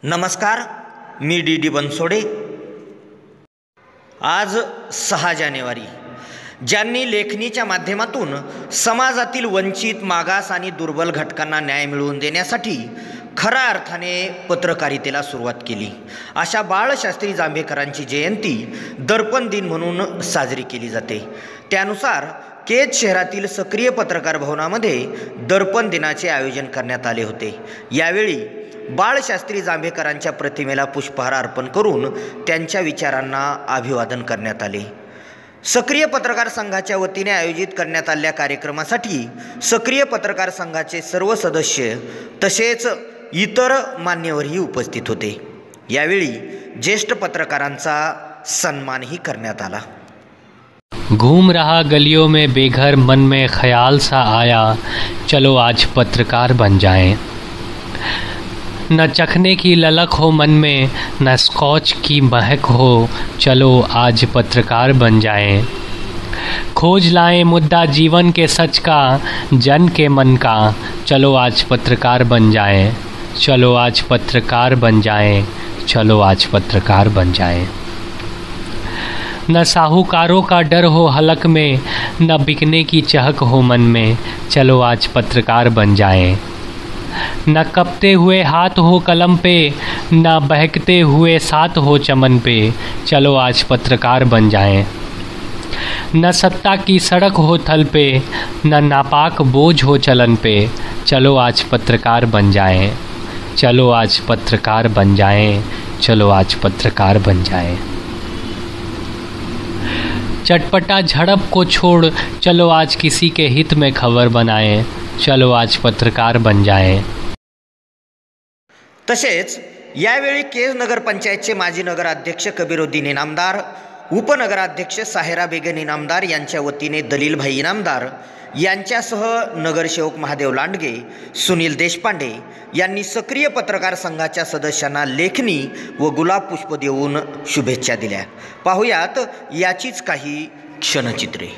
नमस्कार, मी डी बनसोडे। आज 6 जानेवारी, ज्यांनी लेखणीच्या माध्यमातून समाजातील वंचित, मागास आणि दुर्बल घटकांना न्याय मिळवून देण्यासाठी खऱ्या अर्थाने पत्रकारितेला सुरुवात केली, अशा बाळशास्त्री जांभेकरांची जयंती दर्पण दिन म्हणून साजरी केली जाते। त्यानुसार केज शहरातील सक्रिय पत्रकार भवनामध्ये दर्पण दिनाचे आयोजन करण्यात आले होते। यावेळी बाळशास्त्री जांभेकरांच्या प्रतिमेला पुष्पहार अर्पण करून त्यांच्या विचारांना अभिवादन करण्यात आले। सक्रिय पत्रकार संघाच्या वतीने आयोजित करण्यात आलेल्या कार्यक्रमासाठी सक्रिय पत्रकार संघाचे सर्व सदस्य तसेच इतर मान्यवरही उपस्थित होते। यावेळी ज्येष्ठ पत्रकारांचा सन्मानही करण्यात आला। घूम रहा गलियों में बेघर, मन में ख्याल सा आया, चलो आज पत्रकार बन जाएं। न चखने की ललक हो मन में, न स्कॉच की महक हो, चलो आज पत्रकार बन जाएं। खोज लाएं मुद्दा जीवन के सच का, जन के मन का, चलो आज पत्रकार बन जाएं। चलो आज पत्रकार बन जाएं, चलो आज पत्रकार बन जाएं। न साहूकारों का डर हो हलक में, न बिकने की चहक हो मन में, चलो आज पत्रकार बन जाएं। न कपते हुए हाथ हो कलम पे, न बहकते हुए साथ हो चमन पे, चलो आज पत्रकार बन जाएं। न सत्ता की सड़क हो थल पे, न नापाक बोझ हो चलन पे, चलो आज पत्रकार बन जाएं। चलो आज पत्रकार बन जाएं, चलो आज पत्रकार बन जाएं। चटपटा झड़प को छोड़, चलो आज किसी के हित में खबर बनाएं, चलो आज पत्रकार बन जाएं। तसेच यावेळी केज नगरपंचायतचे माजी नगराध्यक्ष कबीरुद्दीन इनामदार, उपनगराध्यक्ष साहेरा बेगम इनामदार यांच्या वतीने दलीलभाई इनामदार यांच्यासह नगरसेवक महादेव लांडगे, सुनील देशपांडे यांनी सक्रिय पत्रकार संघाच्या सदस्यांना लेखणी व गुलाब पुष्प देऊन शुभेच्छा दिल्या। पाहुयात याचीच काही क्षणचित्रे।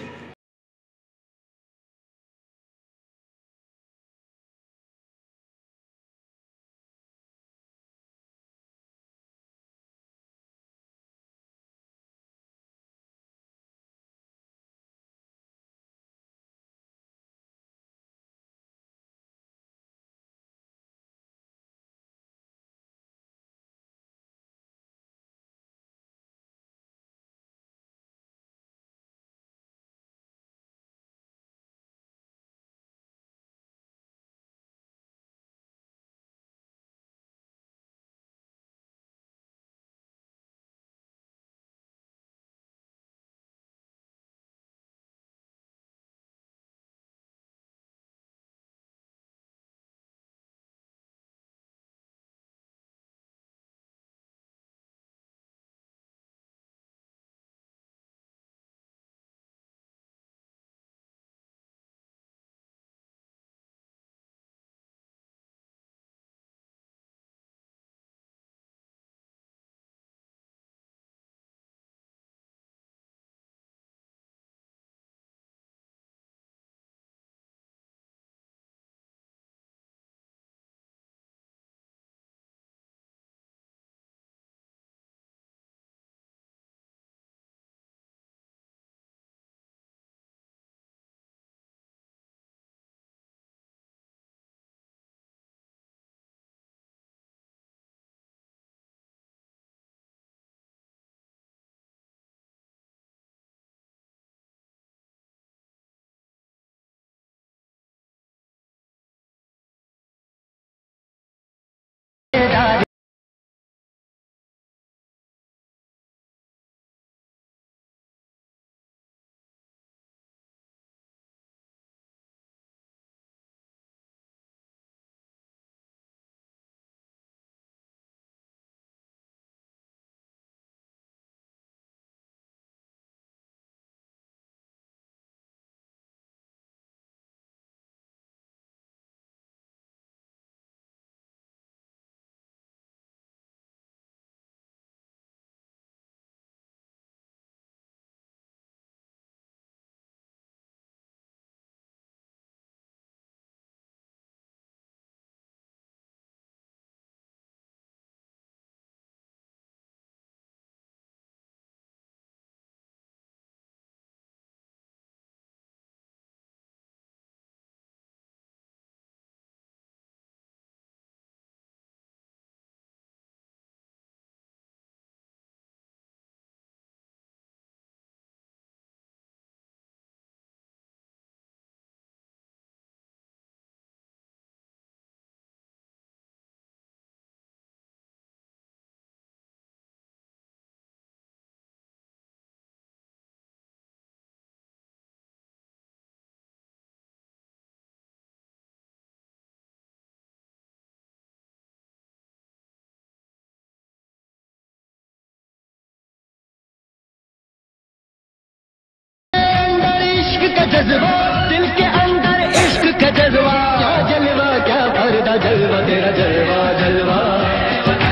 जज्बा, दिल के अंदर इश्क का जज्बा, क्या जलवा क्या फरदा जलवा, तेरा जलवा जलवा,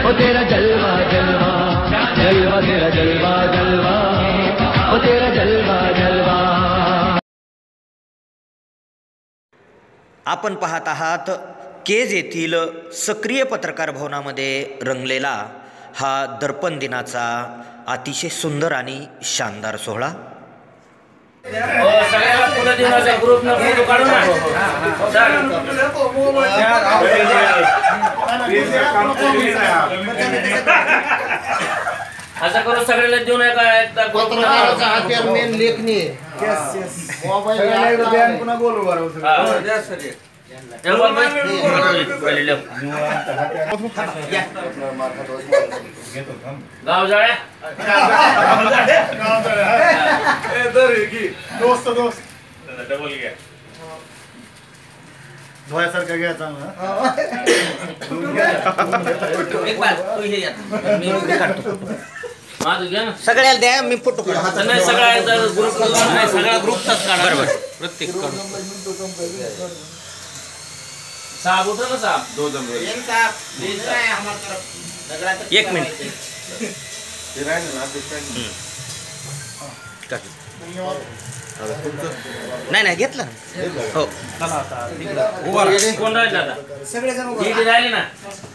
ओ तेरा जलवा जलवा, जलवा तेरा जलवा जलवा, ओ तेरा जलवा जलवा. आपण पाहत आहात केज येथील सक्रिय पत्रकार भवनामध्ये रंगलेला हा दर्पण दिनाचा अतिशय सुंदर आणि शानदार सोहळा. सगळ्याला पुढे दिनाचा ग्रुपनं फोटो काढू ना. असं करून सगळ्याला देऊ नये का एकदा पत्रकाराचा हात्यार मेन लेखणी मोबाईल पुन्हा बोलू गाव जाळ्या दोस्त दोस्त धुवायसारखा घ्या चांगला. माझं घ्या ना. सगळ्याला द्या, मी फोटो काढतो. नाही सगळा ग्रुप नाही, सगळा ग्रुपचाच काढा. बरोबर प्रत्येक साहेब होता ना साहेब. एक मिनिट. नाही नाही घेतलं हो. कोण राहिला आता? डीडी राहिले ना.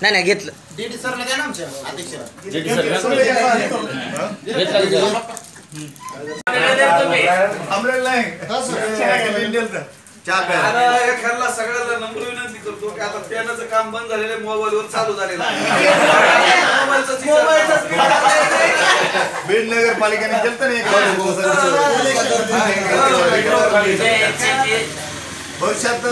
नाही नाही घेतलं. डीडी सर घेतला सगळ्याला नम्र विनंती करतो की आता पॅनचं काम बंद झालेलं मोबाईलवर चालू झालेलं आहे. बीड नगरपालिकेने केलं नाही भविष्यात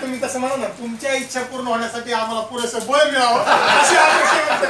तुम्ही तसं म्हणा ना, तुमच्या इच्छा पूर्ण होण्यासाठी आम्हाला पुरेसं बळ मिळावं अशी अपेक्षा व्यक्त